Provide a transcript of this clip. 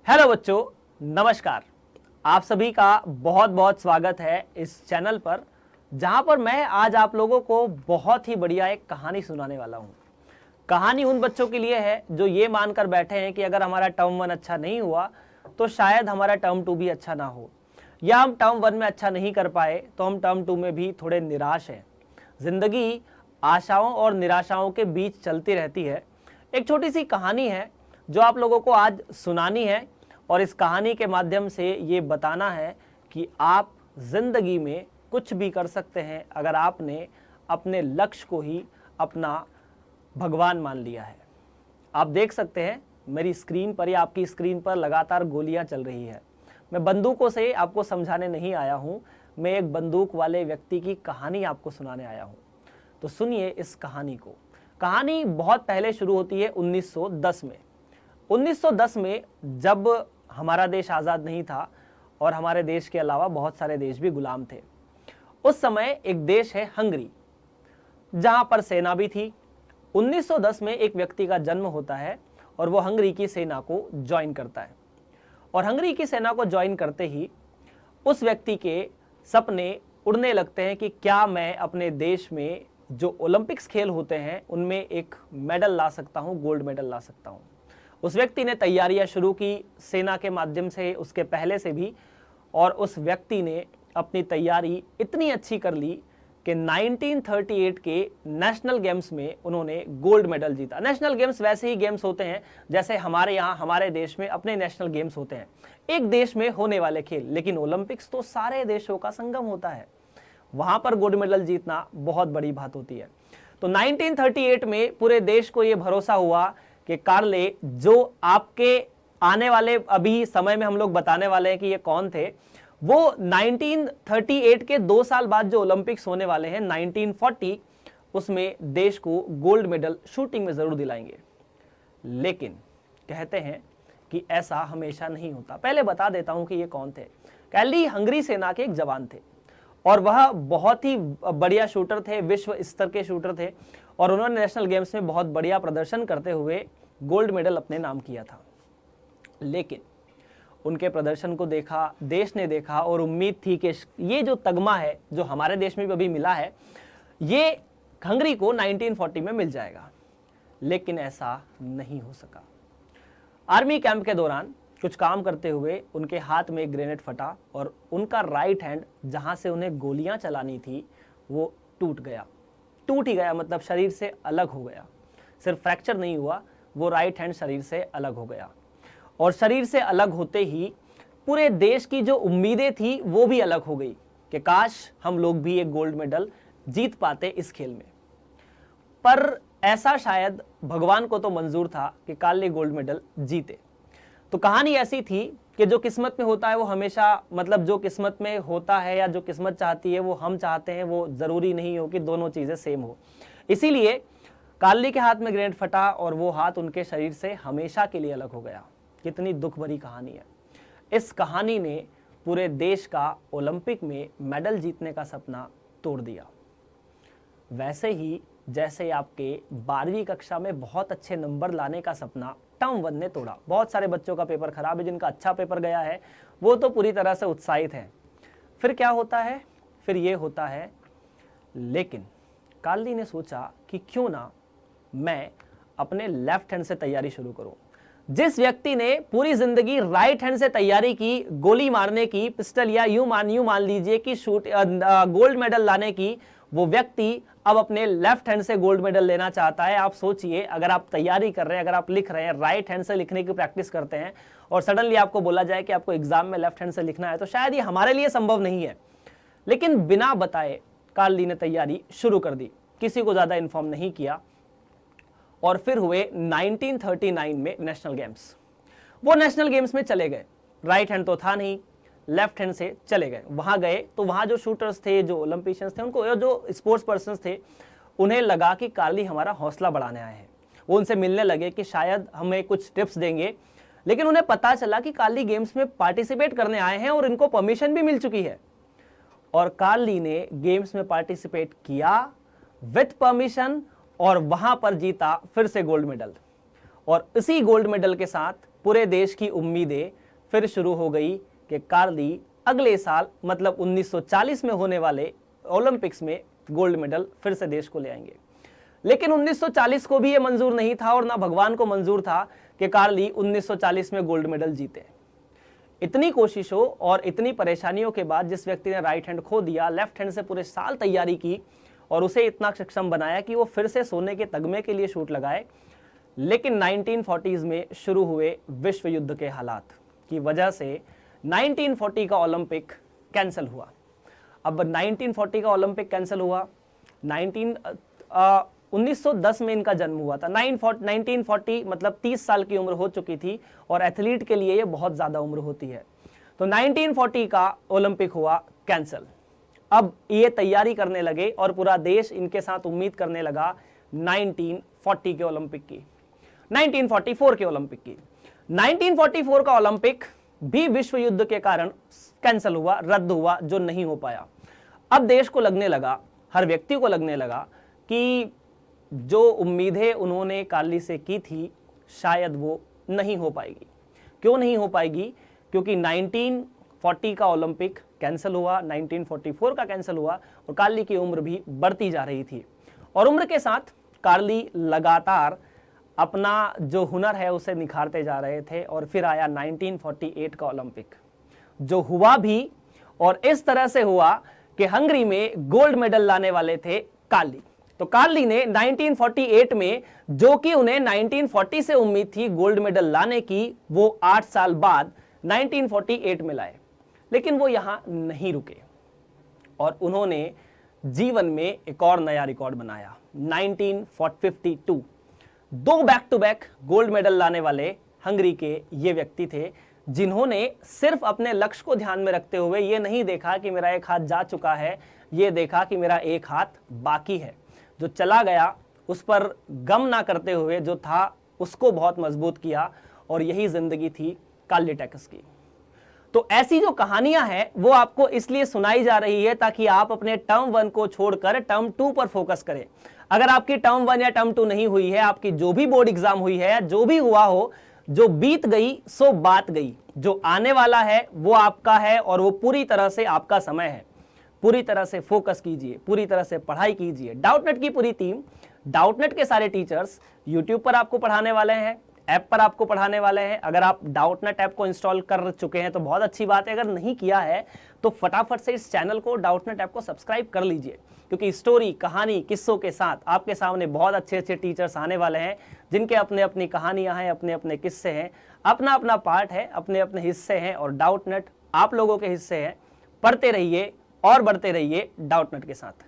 Hello बच्चों, नमस्कार। आप सभी का बहुत बहुत स्वागत है इस चैनल पर, जहां पर मैं आज आप लोगों को बहुत ही बढ़िया एक कहानी सुनाने वाला हूं। कहानी उन बच्चों के लिए है जो ये मानकर बैठे हैं कि अगर हमारा टर्म 1 अच्छा नहीं हुआ तो शायद हमारा टर्म 2 भी अच्छा ना हो, या हम टर्म 1 में अच्छा नहीं कर पाए तो हम टर्म 2 में भी थोड़े निराश हैं। जिंदगी आशाओं और निराशाओं के बीच चलती रहती है। एक छोटी सी कहानी है जो आप लोगों को आज सुनानी है, और इस कहानी के माध्यम से ये बताना है कि आप जिंदगी में कुछ भी कर सकते हैं अगर आपने अपने लक्ष्य को ही अपना भगवान मान लिया है। आप देख सकते हैं मेरी स्क्रीन पर या आपकी स्क्रीन पर लगातार गोलियां चल रही है। मैं बंदूकों से आपको समझाने नहीं आया हूं, मैं एक बंदूक वाले व्यक्ति की कहानी आपको सुनाने आया हूं। तो सुनिए इस कहानी को। कहानी बहुत पहले शुरू होती है 1910 में। 1910 में जब हमारा देश आज़ाद नहीं था और हमारे देश के अलावा बहुत सारे देश भी गुलाम थे। उस समय एक देश है हंगरी, जहां पर सेना भी थी। 1910 में एक व्यक्ति का जन्म होता है और वो हंगरी की सेना को ज्वाइन करता है। और हंगरी की सेना को ज्वाइन करते ही उस व्यक्ति के सपने उड़ने लगते हैं कि क्या मैं अपने देश में जो ओलंपिक्स खेल होते हैं उनमें एक मेडल ला सकता हूं, गोल्ड मेडल ला सकता हूं। उस व्यक्ति ने तैयारियां शुरू की सेना के माध्यम से, उसके पहले से भी, और उस व्यक्ति ने अपनी तैयारी इतनी अच्छी कर ली कि 1938 के नेशनल गेम्स में उन्होंने गोल्ड मेडल जीता। नेशनल गेम्स वैसे ही गेम्स होते हैं जैसे हमारे यहाँ हमारे देश में अपने नेशनल गेम्स होते हैं, एक देश में होने वाले खेल। लेकिन ओलंपिक्स तो सारे देशों का संगम होता है, वहां पर गोल्ड मेडल जीतना बहुत बड़ी बात होती है। तो 1938 में पूरे देश को यह भरोसा हुआ कि कार्ले, जो आपके आने वाले अभी समय में हम लोग बताने वाले हैं कि ये कौन थे, वो 1938 के 2 साल बाद जो ओलंपिक्स होने वाले हैं 1940, उसमें देश को गोल्ड मेडल शूटिंग में जरूर दिलाएंगे। लेकिन कहते हैं कि ऐसा हमेशा नहीं होता। पहले बता देता हूं कि ये कौन थे। कैली हंगरी सेना के एक जवान थे और वह बहुत ही बढ़िया शूटर थे, विश्व स्तर के शूटर थे, और उन्होंने नेशनल गेम्स में बहुत बढ़िया प्रदर्शन करते हुए गोल्ड मेडल अपने नाम किया था। लेकिन उनके प्रदर्शन को देखा, देश ने देखा, और उम्मीद थी कि ये जो तगमा है जो हमारे देश में भी अभी मिला है, ये हंगरी को 1940 में मिल जाएगा। लेकिन ऐसा नहीं हो सका। आर्मी कैंप के दौरान कुछ काम करते हुए उनके हाथ में एक ग्रेनेड फटा और उनका राइट हैंड, जहां से उन्हें गोलियां चलानी थी, वो टूट गया। टूट ही गया मतलब शरीर से अलग हो गया। सिर्फ फ्रैक्चर नहीं हुआ, वो राइट हैंड शरीर से अलग हो गया। और शरीर से अलग होते ही पूरे देश की जो उम्मीदें थी वो भी अलग हो गई कि काश हम लोग भी एक गोल्ड मेडल जीत पाते इस खेल में। पर ऐसा शायद भगवान को तो मंजूर था कि कार्ले गोल्ड मेडल जीते। तो कहानी ऐसी थी कि जो किस्मत में होता है वो हमेशा, मतलब जो किस्मत में होता है या जो किस्मत चाहती है वो हम चाहते हैं, वो जरूरी नहीं हो कि दोनों चीजें सेम हो। इसीलिए कार्ली के हाथ में ग्रेनेड फटा और वो हाथ उनके शरीर से हमेशा के लिए अलग हो गया। कितनी दुख भरी कहानी है। इस कहानी ने पूरे देश का ओलंपिक में मेडल जीतने का सपना तोड़ दिया। वैसे ही जैसे आपके 12वीं कक्षा में बहुत अच्छे नंबर लाने का सपना टर्म 1 ने तोड़ा। बहुत सारे बच्चों का पेपर खराब है, जिनका अच्छा पेपर गया है वो तो पूरी तरह से उत्साहित हैं। फिर क्या होता है? फिर ये होता है, लेकिन कार्ली ने सोचा कि क्यों ना मैं अपने लेफ्ट हैंड से तैयारी शुरू करूं। जिस व्यक्ति ने पूरी जिंदगी राइट हैंड से तैयारी की, गोली मारने की, पिस्टल या यूं मान लीजिए कि गोल्ड मेडल लाने की, वो व्यक्ति अब अपने लेफ्ट हैंड से गोल्ड मेडल लेना चाहता है। आप सोचिए, अगर आप तैयारी कर रहे हैं, अगर आप लिख रहे हैं, राइट हैंड से लिखने की प्रैक्टिस करते हैं, और सडनली आपको बोला जाए कि आपको एग्जाम में लेफ्ट हैंड से लिखना है, तो शायद ये हमारे लिए संभव नहीं है। लेकिन बिना बताए कार्ली ने तैयारी शुरू कर दी, किसी को ज्यादा इन्फॉर्म नहीं किया। और फिर हुए 1939 में नेशनल गेम्स। वो नेशनल गेम्स में चले गए, राइट हैंड तो था नहीं, लेफ्ट हैंड से चले गए। वहां गए तो वहां जो शूटर्स थे, जो ओलंपिशियंस थे, उनको, जो स्पोर्ट्स पर्सन्स थे, उन्हें लगा कि कार्ली हमारा हौसला बढ़ाने आए हैं। वो उनसे मिलने लगे कि शायद हमें कुछ टिप्स देंगे। लेकिन उन्हें पता चला कि कार्ली गेम्स में पार्टिसिपेट करने आए हैं और इनको परमिशन भी मिल चुकी है। और कार्ली ने गेम्स में पार्टिसिपेट किया विथ परमिशन और वहां पर जीता फिर से गोल्ड मेडल। और इसी गोल्ड मेडल के साथ पूरे देश की उम्मीदें फिर शुरू हो गई कि कार्ली अगले साल मतलब 1940 में होने वाले ओलंपिक्स में गोल्ड मेडल फिर से देश को ले आएंगे। लेकिन 1940 को भी ये मंजूर नहीं था और ना भगवान को मंजूर था कि कार्ली 1940 में गोल्ड मेडल जीते। इतनी कोशिशों और इतनी परेशानियों के बाद जिस व्यक्ति ने राइट हैंड खो दिया, लेफ्ट हैंड से पूरे साल तैयारी की और उसे इतना सक्षम बनाया कि वो फिर से सोने के तगमे के लिए शूट लगाए। लेकिन 1940s में शुरू हुए विश्व युद्ध के हालात की वजह से 1940 का ओलंपिक कैंसिल हुआ। अब 1940 का ओलंपिक कैंसिल हुआ, 1910 में इनका जन्म हुआ था। 1940 मतलब 30 साल की उम्र हो चुकी थी और एथलीट के लिए ये बहुत ज़्यादा उम्र होती है। तो 1940 का ओलंपिक हुआ कैंसिल। अब ये तैयारी करने लगे और पूरा देश इनके साथ उम्मीद करने लगा 1940 के ओलंपिक की, 1944 के ओलंपिक की। 1944 का ओलंपिक भी विश्व युद्ध के कारण कैंसिल हुआ, रद्द हुआ, जो नहीं हो पाया। अब देश को लगने लगा, हर व्यक्ति को लगने लगा कि जो उम्मीदें उन्होंने कार्ली से की थी शायद वो नहीं हो पाएगी। क्यों नहीं हो पाएगी? क्योंकि 1940 का ओलंपिक कैंसिल हुआ, 1944 का कैंसिल हुआ और कार्ली की उम्र भी बढ़ती जा रही थी। और उम्र के साथ कार्ली लगातार अपना जो हुनर है उसे निखारते जा रहे थे। और फिर आया 1948 का ओलंपिक, जो हुआ भी और इस तरह से हुआ कि हंगरी में गोल्ड मेडल लाने वाले थे कार्ली। तो कार्ली ने 1948 में, जो कि उन्हें 1940 से उम्मीद थी गोल्ड मेडल लाने की, वो 8 साल बाद 1948 में लाए। लेकिन वो यहां नहीं रुके और उन्होंने जीवन में एक और नया रिकॉर्ड बनाया। 1952 दो back to back gold medal लाने वाले हंगरी के ये व्यक्ति थे, जिन्होंने सिर्फ अपने लक्ष्य को ध्यान में रखते हुए ये नहीं देखा कि मेरा एक हाथ जा चुका है, ये देखा कि मेरा एक हाथ बाकी है। जो चला गया उस पर गम ना करते हुए जो था उसको बहुत मजबूत किया और यही जिंदगी थी कार्ली टैक्स की। तो ऐसी जो कहानियां हैं वो आपको इसलिए सुनाई जा रही है ताकि आप अपने टर्म 1 को छोड़कर टर्म 2 पर फोकस करें। अगर आपकी टर्म 1 या टर्म 2 नहीं हुई है, आपकी जो भी बोर्ड एग्जाम हुई है या जो भी हुआ हो, जो बीत गई सो बात गई, जो आने वाला है वो आपका है और वो पूरी तरह से आपका समय है। पूरी तरह से फोकस कीजिए, पूरी तरह से पढ़ाई कीजिए। डाउटनेट की पूरी टीम, डाउटनेट के सारे टीचर्स यूट्यूब पर आपको पढ़ाने वाले हैं, ऐप पर आपको पढ़ाने वाले हैं। अगर आप डाउटनेट ऐप को इंस्टॉल कर चुके हैं तो बहुत अच्छी बात है, अगर नहीं किया है तो फटाफट से इस चैनल को, डाउटनेट ऐप को सब्सक्राइब कर लीजिए, क्योंकि स्टोरी, कहानी, किस्सों के साथ आपके सामने बहुत अच्छे अच्छे टीचर्स आने वाले हैं, जिनके अपने अपनी कहानियां हैं, अपने अपने किस्से हैं, अपना अपना पार्ट है, अपने अपने हिस्से हैं और डाउटनेट आप लोगों के हिस्से हैं। पढ़ते रहिए और बढ़ते रहिए डाउटनेट के साथ।